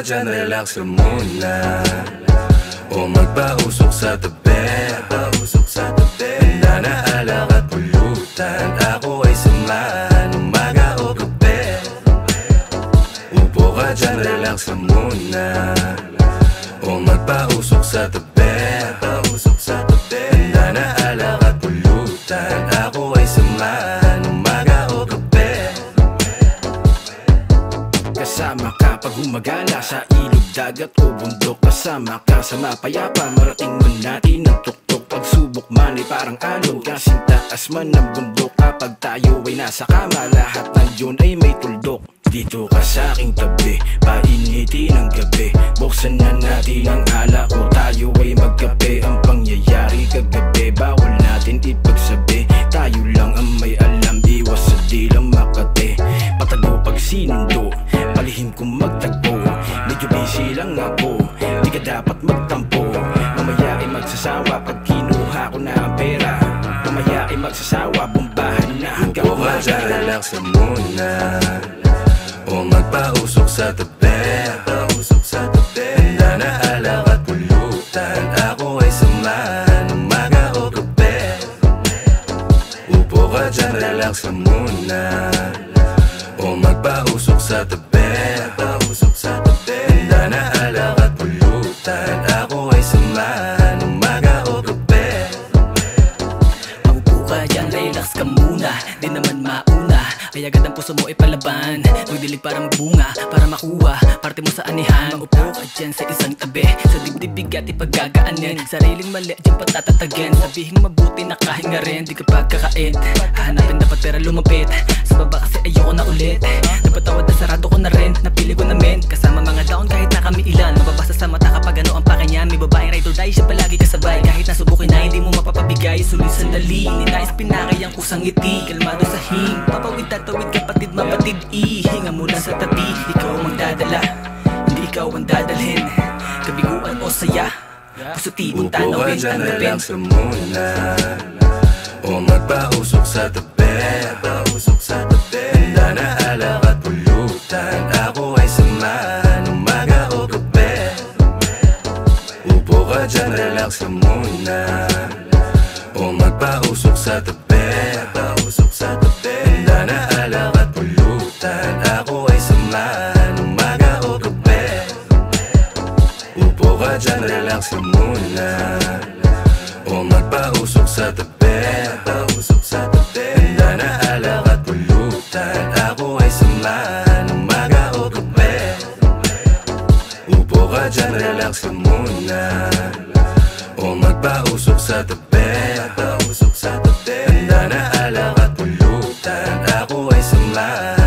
ka dyan, relax ka muna, o magpausok sa tabi. Handa na alak at pulutan, ako ay samahan, umaga o gabi. Upo ka dyan, relax ka muna, o magpausok sa tabi. Handa na alak at pulutan, ako ay samahan, umaga o gabi. Kasama ka pag humagala sa ilog, dagat o bundok. Kasama ka sa mapayapa, marating man natin ang tuktok. Pagsubok man ay parang alon, kasing taas man ang bundok. Kapag tayo ay nasa kama, lahat ng yun ay may tuldok. Dito ka sa aking tabi, painitin ang gabi. Buksan na natin ang alak o tayo ay magkape. Ang pangyayari kagabi, bawal natin ipagsabi. Tayo lang ang may alam, iwas sa dilang makate. Patago pag sinundo, palihim kong magtagpo. Medyo busy lang ako, di ka dapat magtampo. Mamaya ay magsasawa pag kinuha ko na ang pera. Mamaya ay magsasawa, bombahan na hanggang umaga. Relax ka muna, o magpausok sa tabi. Handa na alak at pulutan, ako ay samahan, umaga o gabi. Upo ka dyan, relax ka muna, o magpausok sa tabi. Handa na alak at pulutan, ako ay samahan, umaga o gabi. Upo ka dyan, relax ka muna, di naman mauna. Ay agad ang puso mo ipalaban, magdilig para magbunga, para makuha parte mo sa anihan. Maupo ka dyan sa isang tabi, sa dibdib bigat ipagagaanin. Sariling mali dyan patatatagin, sabihin mabuti nakahinga rin. Di ka pagkakait, hahanapin dapat pera lumapit. Sa baba kasi ayoko na ulit, napatawad na sarado ko na rin. Napili ko na men, kasama mga daon kahit na kami ilan. Mababasa sa mata kapag ano ang pakanya. May babaeng ride or die, siya palagi kasabay. Kahit nasubukin na hindi mo mapapabigay, sulit sandali, ninais pinakay ang kusang ngiti. Kalmado sa hing, papawid tatawid kapatid mapatid. Ihinga mo lang sa tabi, ikaw ang magdadala, hindi ikaw ang dadalhin. Kabiguan o saya, positibong tanawin ang gabi. Relax ka muna, o magpausok sa tabi. Handa na alak at pulutan, ako ay samahan, umaga o gabi. Upo ka dyan, relax ka muna, o magpausok sa tabi. Handa na alak at pulutan, ako ay samahan, umaga o gabi. Upo ka dyan, relax ka muna, o magpausok sa tabi. Handa na alak at pulutan, ako ay samahan, umaga o gabi. Upo ka dyan, relax ka muna, o magpausok sa tabi. Handa na alak at pulutan, ako ay samahan.